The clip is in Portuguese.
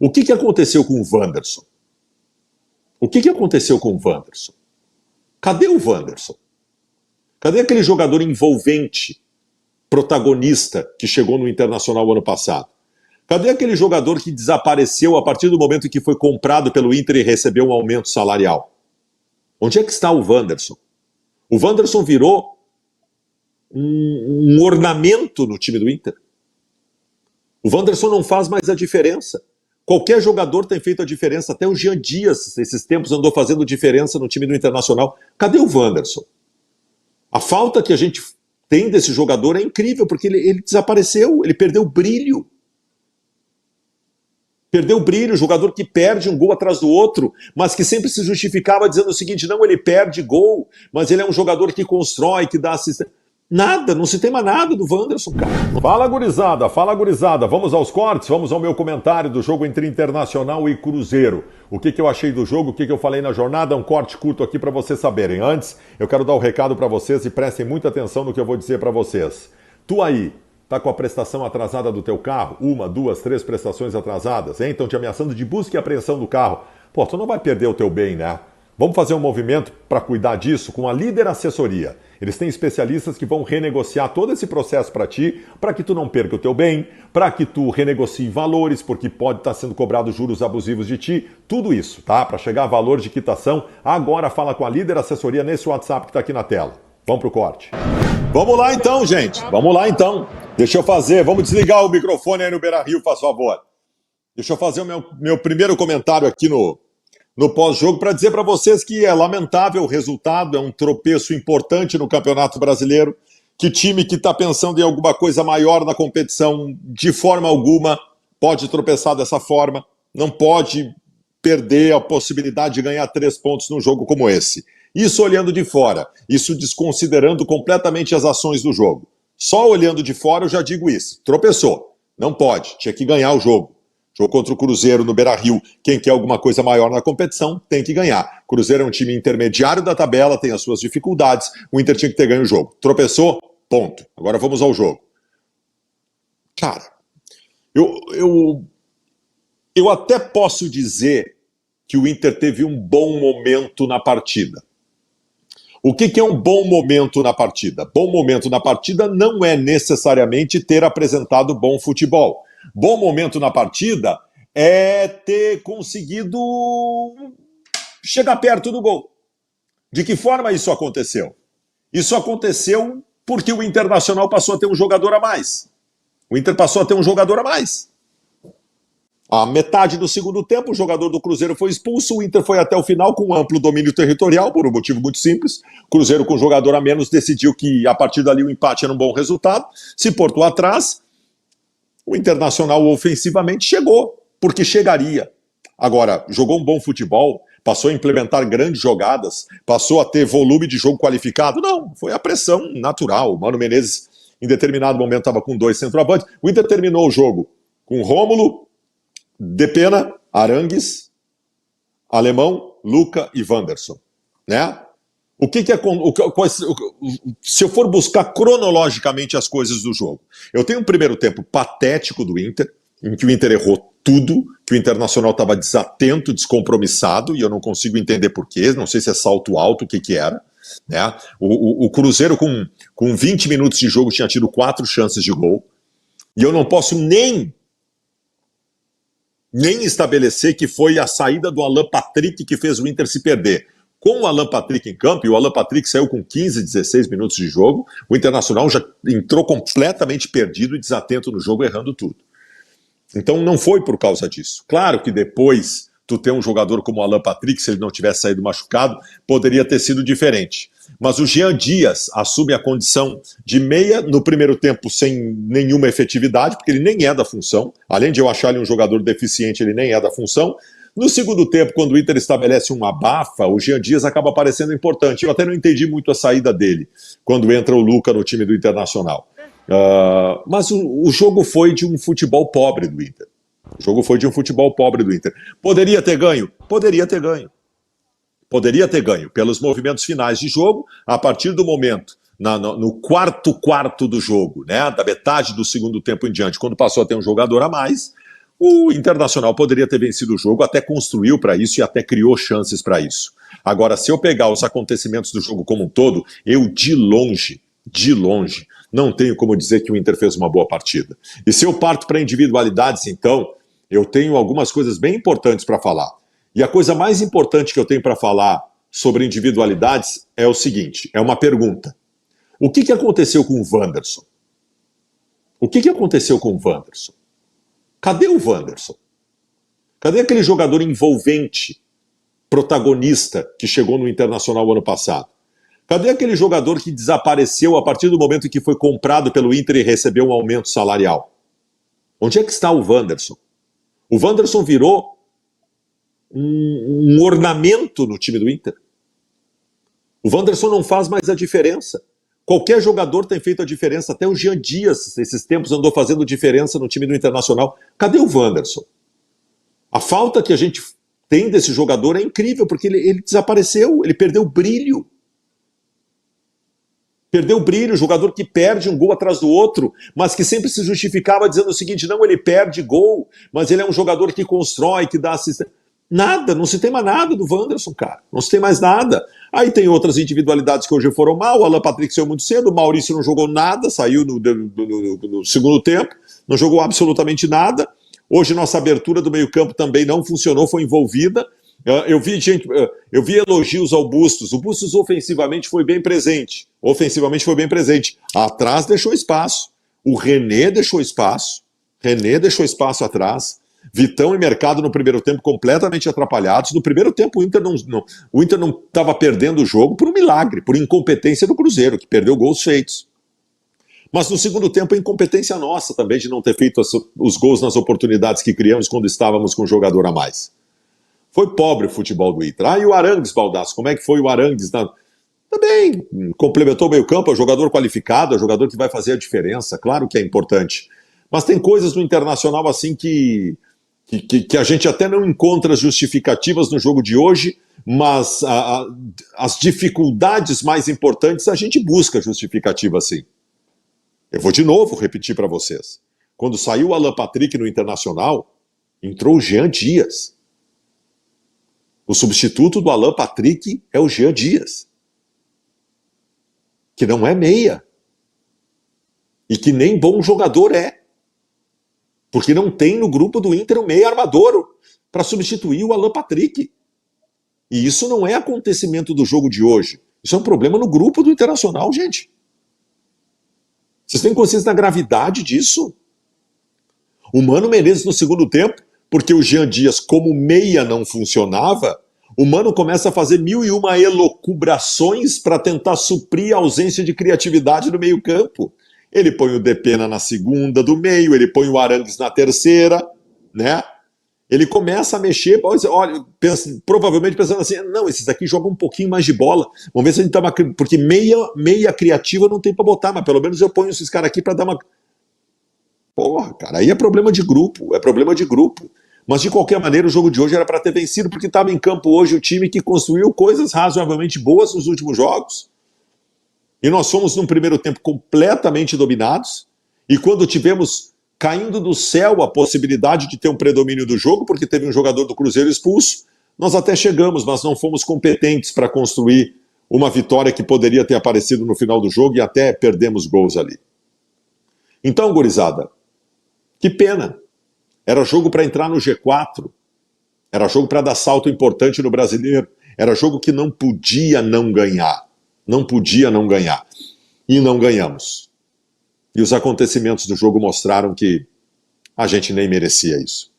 O que aconteceu com o Wanderson? O que aconteceu com o Wanderson? Cadê o Wanderson? Cadê aquele jogador envolvente, protagonista, que chegou no Internacional ano passado? Cadê aquele jogador que desapareceu a partir do momento em que foi comprado pelo Inter e recebeu um aumento salarial? Onde é que está o Wanderson? O Wanderson virou um ornamento no time do Inter. O Wanderson não faz mais a diferença. Qualquer jogador tem feito a diferença. Até o Jean Dias, esses tempos, andou fazendo diferença no time do Internacional. Cadê o Wanderson? A falta que a gente tem desse jogador é incrível, porque ele desapareceu, ele perdeu o brilho. Perdeu o brilho, jogador que perde um gol atrás do outro, mas que sempre se justificava dizendo o seguinte: não, ele perde gol, mas ele é um jogador que constrói, que dá assistência. Nada, não se tem mais nada do Wanderson, cara. Fala, gurizada. Vamos aos cortes, vamos ao meu comentário do jogo entre Internacional e Cruzeiro. O que eu achei do jogo, o que eu falei na jornada, um corte curto aqui para vocês saberem. Antes, eu quero dar um recado para vocês e prestem muita atenção no que eu vou dizer para vocês. Tu aí, tá com a prestação atrasada do teu carro? 1, 2, 3 prestações atrasadas, hein? Estão te ameaçando de busca e apreensão do carro. Pô, tu não vai perder o teu bem, né? Vamos fazer um movimento para cuidar disso com a Líder Assessoria. Eles têm especialistas que vão renegociar todo esse processo para ti, para que tu não perca o teu bem, para que tu renegocie valores, porque pode estar sendo cobrado juros abusivos de ti, tudo isso, tá? Para chegar a valor de quitação, agora fala com a Líder Assessoria nesse WhatsApp que está aqui na tela. Vamos pro corte. Vamos lá então, gente. Vamos lá então. Deixa eu fazer, vamos desligar o microfone aí no Beira-Rio, faz favor. Deixa eu fazer o meu primeiro comentário aqui no pós-jogo para dizer para vocês que é lamentável o resultado, é um tropeço importante no Campeonato Brasileiro, que time que está pensando em alguma coisa maior na competição, de forma alguma, pode tropeçar dessa forma, não pode perder a possibilidade de ganhar 3 pontos num jogo como esse. Isso olhando de fora, isso desconsiderando completamente as ações do jogo. Só olhando de fora eu já digo isso, tropeçou, não pode, tinha que ganhar o jogo. Jogo contra o Cruzeiro no Beira-Rio, quem quer alguma coisa maior na competição tem que ganhar. Cruzeiro é um time intermediário da tabela, tem as suas dificuldades, o Inter tinha que ter ganho o jogo. Tropeçou? Ponto. Agora vamos ao jogo. Cara, eu até posso dizer que o Inter teve um bom momento na partida. O que é um bom momento na partida? Bom momento na partida não é necessariamente ter apresentado bom futebol. Bom momento na partida é ter conseguido chegar perto do gol. De que forma isso aconteceu? Isso aconteceu porque o Internacional passou a ter um jogador a mais. O Inter passou a ter um jogador a mais. A metade do segundo tempo, o jogador do Cruzeiro foi expulso, o Inter foi até o final com amplo domínio territorial, por um motivo muito simples. O Cruzeiro, com jogador a menos, decidiu que a partir dali o empate era um bom resultado, se portou atrás. O Internacional ofensivamente chegou, porque chegaria. Agora, jogou um bom futebol, passou a implementar grandes jogadas, passou a ter volume de jogo qualificado? Não, foi a pressão natural. O Mano Menezes, em determinado momento, estava com 2 centroavantes. O Inter terminou o jogo com Rômulo, Depena, Arangues, Alemão, Luca e Wanderson, né? Se eu for buscar cronologicamente as coisas do jogo, eu tenho um primeiro tempo patético do Inter, em que o Inter errou tudo, que o Internacional estava desatento, descompromissado, e eu não consigo entender porquê, não sei se é salto alto, o que era, né? O Cruzeiro com 20 minutos de jogo tinha tido 4 chances de gol, e eu não posso nem estabelecer que foi a saída do Alan Patrick que fez o Inter se perder. Com o Alan Patrick em campo, e o Alan Patrick saiu com 15, 16 minutos de jogo, o Internacional já entrou completamente perdido e desatento no jogo, errando tudo. Então não foi por causa disso. Claro que depois tu ter um jogador como o Alan Patrick, se ele não tivesse saído machucado, poderia ter sido diferente. Mas o Jean Dias assume a condição de meia no primeiro tempo sem nenhuma efetividade, porque ele nem é da função. Além de eu achar ele um jogador deficiente, ele nem é da função. No segundo tempo, quando o Inter estabelece um abafa, o Jean Dias acaba parecendo importante. Eu até não entendi muito a saída dele, quando entra o Luca no time do Internacional. Mas o jogo foi de um futebol pobre do Inter. O jogo foi de um futebol pobre do Inter. Poderia ter ganho? Poderia ter ganho. Poderia ter ganho pelos movimentos finais de jogo, a partir do momento, no quarto do jogo, né, da metade do segundo tempo em diante, quando passou a ter um jogador a mais, O Internacional poderia ter vencido o jogo, até construiu para isso e até criou chances para isso. Agora, se eu pegar os acontecimentos do jogo como um todo, eu de longe, não tenho como dizer que o Inter fez uma boa partida. E se eu parto para individualidades, então, eu tenho algumas coisas bem importantes para falar. E a coisa mais importante que eu tenho para falar sobre individualidades é o seguinte, é uma pergunta. O que aconteceu com o Wanderson? O que aconteceu com o Wanderson? Cadê o Wanderson? Cadê aquele jogador envolvente, protagonista, que chegou no Internacional ano passado? Cadê aquele jogador que desapareceu a partir do momento em que foi comprado pelo Inter e recebeu um aumento salarial? Onde é que está o Wanderson? O Wanderson virou um ornamento no time do Inter. O Wanderson não faz mais a diferença. Qualquer jogador tem feito a diferença, até o Jean Dias, esses tempos, andou fazendo diferença no time do Internacional. Cadê o Wanderson? A falta que a gente tem desse jogador é incrível, porque ele desapareceu, ele perdeu o brilho. Perdeu o brilho, jogador que perde um gol atrás do outro, mas que sempre se justificava dizendo o seguinte, não, ele perde gol, mas ele é um jogador que constrói, que dá assistência. Nada, não se tem mais nada do Wanderson, cara. Não se tem mais nada. Aí tem outras individualidades que hoje foram mal. O Alan Patrick saiu muito cedo, o Maurício não jogou nada, saiu no segundo tempo, não jogou absolutamente nada. Hoje nossa abertura do meio-campo também não funcionou, foi envolvida. Eu vi elogios ao Bustos. O Bustos ofensivamente foi bem presente. Atrás deixou espaço. O René deixou espaço. Atrás. Vitão e Mercado no primeiro tempo completamente atrapalhados. No primeiro tempo o Inter não estava perdendo o jogo por um milagre, por incompetência do Cruzeiro, que perdeu gols feitos. Mas no segundo tempo a incompetência nossa também de não ter feito os gols nas oportunidades que criamos quando estávamos com um jogador a mais. Foi pobre o futebol do Inter. E o Arangues, Baldasso, como é que foi o Arangues? Também complementou o meio campo, é um jogador qualificado, é um jogador que vai fazer a diferença, claro que é importante. Mas tem coisas no Internacional assim que a gente até não encontra justificativas no jogo de hoje, mas as dificuldades mais importantes a gente busca justificativa assim. Eu vou de novo repetir para vocês. Quando saiu o Alan Patrick no Internacional, entrou o Jean Dias. O substituto do Alan Patrick é o Jean Dias, que não é meia. E que nem bom jogador é. Porque não tem no grupo do Inter um meia armador para substituir o Alan Patrick. E isso não é acontecimento do jogo de hoje. Isso é um problema no grupo do Internacional, gente. Vocês têm consciência da gravidade disso? O Mano Menezes no segundo tempo, porque o Jean Dias, como meia, não funcionava, o Mano começa a fazer 1001 elucubrações para tentar suprir a ausência de criatividade no meio-campo. Ele põe o Depena na segunda do meio, ele põe o Arangues na terceira, né? Ele começa a mexer, olha, provavelmente pensando assim, não, esses aqui jogam um pouquinho mais de bola, vamos ver se a gente tá... Porque meia criativa não tem para botar, mas pelo menos eu ponho esses caras aqui para dar uma... Porra, cara, aí é problema de grupo. Mas de qualquer maneira o jogo de hoje era para ter vencido, porque estava em campo hoje o time que construiu coisas razoavelmente boas nos últimos jogos. E nós fomos num primeiro tempo completamente dominados, e quando tivemos caindo do céu a possibilidade de ter um predomínio do jogo, porque teve um jogador do Cruzeiro expulso, nós até chegamos, mas não fomos competentes para construir uma vitória que poderia ter aparecido no final do jogo e até perdemos gols ali. Então, gurizada, que pena. Era jogo para entrar no G4, era jogo para dar salto importante no Brasileiro, era jogo que não podia não ganhar. E não ganhamos. E os acontecimentos do jogo mostraram que a gente nem merecia isso.